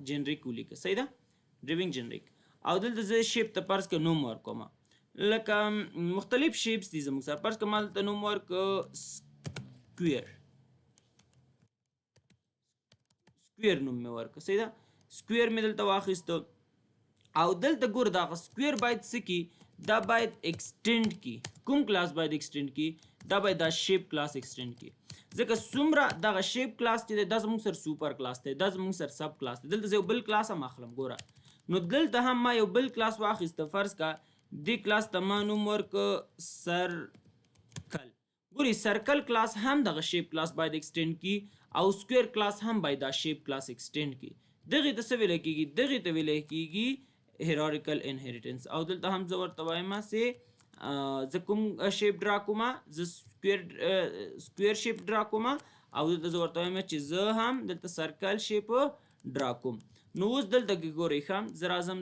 جنریک ولیکه صحیح ده ډریوینګ جنریک او دلته زه شیپ ته فرض که نوم ورکوم لکه مختلف شیپس دي زموږ سره فرض که ما دلته نوم ورک سکویر نوم مې ورک صحیح ده سکویر مې دلته واخیسته او دلته ګور دغه سکویر باید څه کی دا باید ایکسټینډ کی کوم کلاس باید ایکسټینډ کی دا باید دا شیپ کلاس ایکسټینډ کی ځکه څومره دغه شیپ کلاس چې دی دا زموږ سره سوپر کلاس دی دا زموږ سره سب کلاس دی دلته زه یو بل کلاس هم اخلم ګوره نو دلته هم ما یو بل کلاس واخیسته فرض کا دې کلاس ته ما نوم ورک سرکل ګوري سرکل کلاس هم دغه شیپ کلاس باید ایکسټینډ کی او سکویر کلاس هم باید دا شیپ کلاس ایکسټینډ کی دغه ته څه ویل کیږي دغه ته ویل کیږي hierarchical inheritance او دلته هم زه ورته وایم چې زه کوم شیپ ډرا کوم زه سکویر شیپ ډرا کوم او دلته زه ورته وایم چې زه هم دلته سرکل شیپ ډرا کوم نو اوس دلته کې ګورئ ښه زه راځم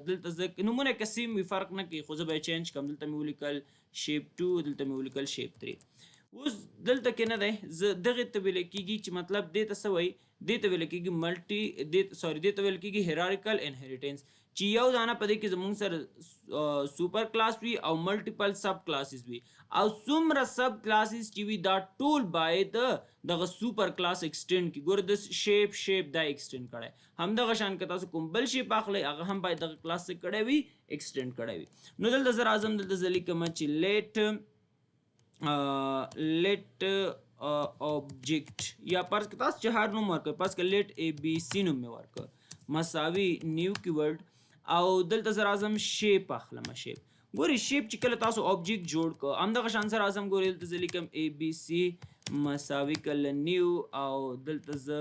دلته زه نومونه که سیم وي فرق نه کوي خو زه به یې چینج کړم دلته مې ولیکل شیپ 2 دلته مې ولیکل شیپ 3 اوس دلته کې نه دی زه دغې ته ویل کېږي چې مطلب دې ته څه وایي دې ته ویل کېږي دې ته ویل کېږي هیرارکل انهریټنس چې یو دانه په دې کې زموږ سره سوپر کلاس وي او ملټیپل سب کلاسز وي او څومره سب کلاسز چې وي دا ټول باید دغه سوپر کلاس ایکسټینډ کړي ګوره د شیپ دا ایکسټینډ کړی همدغه شان که تاسو کوم بل شیپ اخلئ هغه هم باید دغه کلاس څه کړی وي ایکسټینډ کړی وي نو دلته زه راځم دلته زه لیکم چې let object یا فرض که تاسو چې هر نوم ورکوئ فرض که let abc نوم مې ورکړ مساوي نیو کیورډ او دلته زه راځم شیپ اخلم شیپ ګورئ شیپ چې کله تاسو آبجیکټ جوړ کړ همدغه شان سره راځم ګورئ دلته زه لیکم abc مساوي کله نیو او دلته زه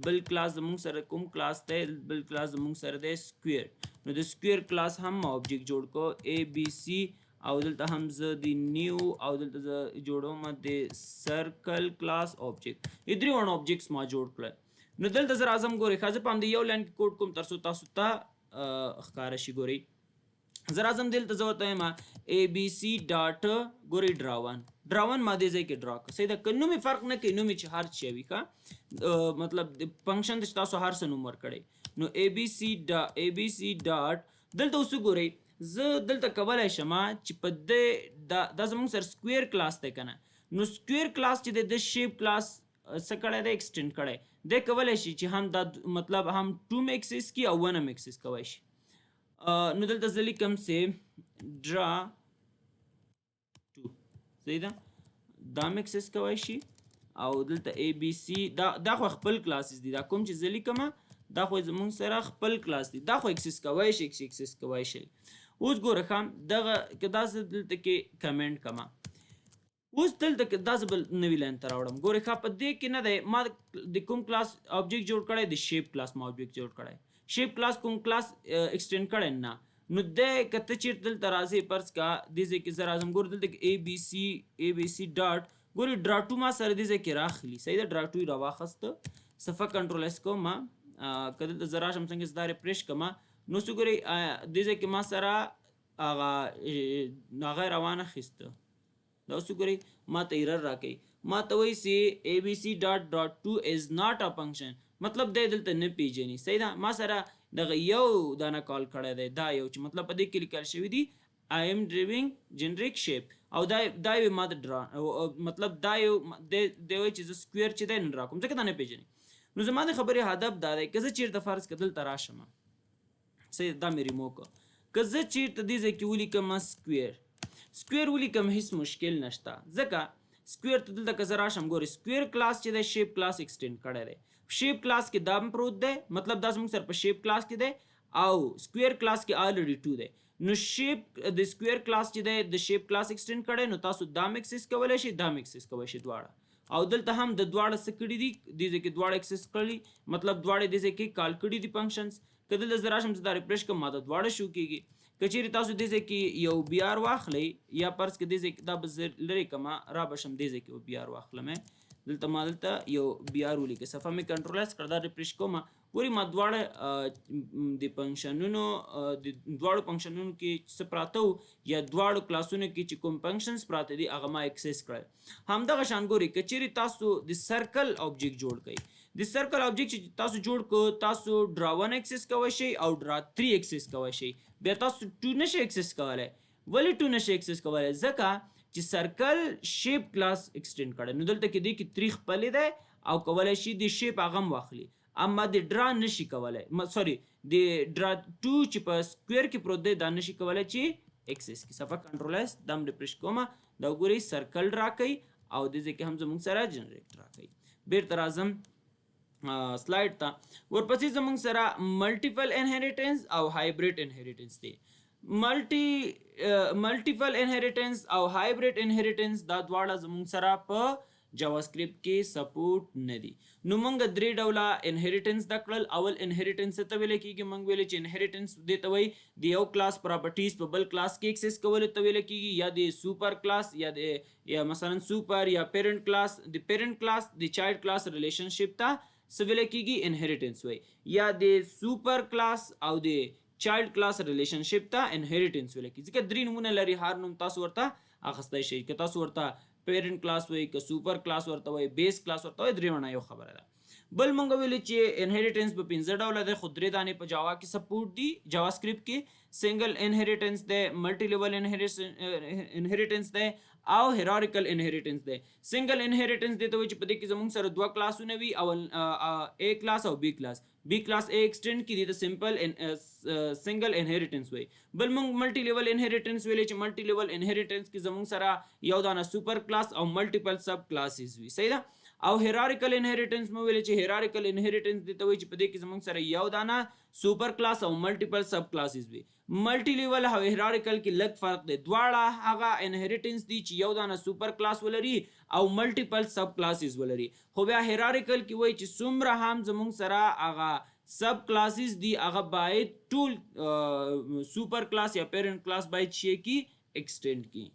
بل کلاس زموږ سره کوم کلاس دی بل کلاس زموږ سره دی سکویر نو د سکویر کلاس هم آبجیکټ جوړ کړ abc او دلته هم زه د نیو او دلته زه جوړوم د سرکل کلاس آبجیکټ درې وړ آبجیکټس ما جوړ کړل نو دلته زه راځم ګورئ ښه زه په همدې یو لاین کې کوډ کوم تر څو تاسو ته ښکاره شي ګورئ زه راځم دلته زه ورته وایم abc ډاټ ګورئ ډراون ما دې ځای کې ډرا کړه صحیح ده که نوم یې فرق نه کوي نوم یې چې هر څه وي ښه مطلب فنکشن ته چې تاسو هر څه نوم ورکړئ نو abc ډاټ دلته اوس وګورئ زه دلته کولی شم چې په دې دا زموږ سره سکویر کلاس دی که نه نو سکویر کلاس چې دی د شیپ کلاس څه کړی دی ایکسټینډ کړی دی کولی شي چې هم دا مطلب هم 2 م اکسس کي او 1 م اکسس کوی شي نو دلته زه لیکم سې ډرا 2 صحیح ده دا م اکسس کوی شي او دلته اے بی سی دا خو خپل کلاسز دي دا کوم چې زه لیکم دا خو زمونږ سره خپل کلاس دی دا خو اکسس کوی شي اکسس کوی شي اوس ګوره ښه دغه که داسې دلته کې کمنټ کما اوس دلته کې داسې بل نوي لاین ته راوړم ګورې ښه په دې کې نه دی ما د کوم کلاس آبجیکټ جوړ کړی د شیپ کلاس ما آبجیکټ جوړ کړی شیپ کلاس کوم کلاس ایکسټینډ کړی نه نو دی که ته چېرته دلته راځې فرض کا دې ځای کې زه راځم ګوره دلته کې اے بی سی ډاټ ګورې ډرا 2 ما سره دې ځای کې راخلي صحیح ده ډرا 2 یې راواخسته صفحه کنټرول اس کوم ما که دلته زه راشم څنګه چې دا ریفریش کړم نو څه ګورئ دې ځای کې ما سره هغه روانه اخیسته دا اوس ګورئ ما ته ایرر راکوي ما ته وایي چې اے بی سی ډاټ ډاټ 2 از ناٹ ا فنکشن مطلب دی دلته نه پیژني صحیح ده ما سره دغه یو دانه کال کړی دی دا یو چې مطلب په دې کې لیکل شوي دي I am drawing generic shape او دا یو ما د ډرا مطلب دا یو دی وایي چې زه سکویر چې دی نه راکوم ځکه دا نه پیژني نو زما د خبرې هدف دا دی که زه چېرته فرض که دلته راشم صحیح دا مې ریمو کړه که زه چېرته دې ځای کې ولیکم سکویر ولیکم هیڅ مشکل نشته ځکه سکویر ته دلته که زه راشم ګورې سکویر کلاس چې دی شیپ کلاس ایکسټینډ کړی دی شیپ کلاس کې دا هم پروت دی مطلب دا زموږ سره په شیپ کلاس کې دی او سکویر کلاس کې آلریډي 2 دی نو شیپ د سکویر کلاس چې دی د شیپ کلاس ایکسټینډ کړی نو تاسو دا م اکسس کولی شئ دا م اکسس کولی شئ دواړه او دلته هم د دواړه څه کړي دي دې ځای کې دواړه اکسس کړي مطلب دواړه دې ځای کې کال کړي دي فنکشنز که دلته زه راشم چې دا ریفریش کړم ما ته دواړه شو کېږي که چېرې تاسو دې ځای کې یو بي آر واخلئ یا فرض که دې ځای کې دا به زه لرې کړم را به شم دې ځای کې بي آر واخلم دلته ما دلته یو بي آر ولیکه صفحه مې کنټرول کړه دا ریفریش کوم ګورئ ما دواړه د فنکشنونو د دواړو فنکشنونو کې څه پراته وو یا دواړو کلاسونو کې چې کوم فنکشنز پراته دي هغه ما اکسس کړل همدغه شان ګورئ که چېرې تاسو د سرکل آبجیکټ جوړ کړئ د سرکل آبجیکټ چې تاسو جوړ کړو تاسو ډرا 1 اکسس کوی شئ او ډرا 3 اکسس کوی شئ بیا تاسو 2 نشئ اکسس کولی ولې 2 نشئ اکسس کولی ځکه چې سرکل شیپ کلاس ایکسټینډ کړی نو دلته کې دی کې تریخ پلی دی او کولی شي د شیپ هغه هم واخلي اما د ډرا نشي کولی سوري د ډرا 2 چې په سکویر کې پروت دی دا نشي کولی چې اکسس کړي صفحه کنټرول اس دا هم ریفریش کومه دا وګورئ سرکل راکوي او د ځای کې هم زموږ سره جنریټ راکوي بیرته راځم سلایډ ته ورپسې زموږ سره ملټیپل انهریټنس او هایبریډ انهریټنس دی ملټیپل انهریټنس او هایبریډ انهریټنس دا دواړه زموږ سره په جاوا سکرپټ کې سپورټ نه دي نو موږ درې ډوله انهریټنس زده کړل اول انهریټنس ته ویل کېږي موږ ویل چې انهریټنس دې ته وایي د یو کلاس پراپرټیز په بل کلاس کې اکسس کولو ته ویل کېږي یا د سوپر کلاس یا مثلا سوپر یا پیرنټ کلاس د پیرنټ کلاس د چایلډ کلاس ریلیشنشپ ته څه ویل کېږي انهریټنس وایي یا د سوپر کلاس او د چایلډ کلاس ریلیشنشپ ته انهریټنس ویل کېږي ځکه درې نومونه لري هر نوم تاسو ورته اخیستی شئ که تاسو ورته پیرنټ کلاس وایي که سوپر کلاس ورته وایي بیس کلاس ورته وایي درې ونه یو خبره ده بل مونږ ویلو چې انهریټنس په 15 ډوله دی خو درې دانې په جاوا کې سپورټ دي جاوا سکرپټ کې سنګل انهریټنس دی ملټي لیول انهریټنس دی او هیرارکل انهریټنس دی سنګل انهریټنس دی ته وایي چې په دې کې زموږ سره دوه کلاسونه وي او A کلاس او B کلاس B کلاس A ایکسټینډ کړي دي ته سمپل سنګل انهریټنس وایي بل مونږ ملټي لیول انهریټنس ویلې چې ملټي لیول انهریټنس کې زموږ سره یو دانه سوپر کلاس او ملټیپل سب کلاسز وي صحیح ده او هیرارکل انهریټنس مو ویل چې هیرارکل انهریټنس دي ته وایي چې په دې کې زموږ سره یو دانه سوپر کلاس او ملټیپل سب کلاسز وي ملټي لیول او هیرارکل کې لږ فرق دی دواړه هغه انهریټنس دي چې یو دانه سوپر کلاس ولري او ملټیپل سب کلاسز ولري خو بیا هیرارکل کې وایي چې څومره هم زموږ سره هغه سب کلاسز دي هغه باید ټول سوپر کلاس یا پیرنټ کلاس باید شي کې ایکسټینډ کی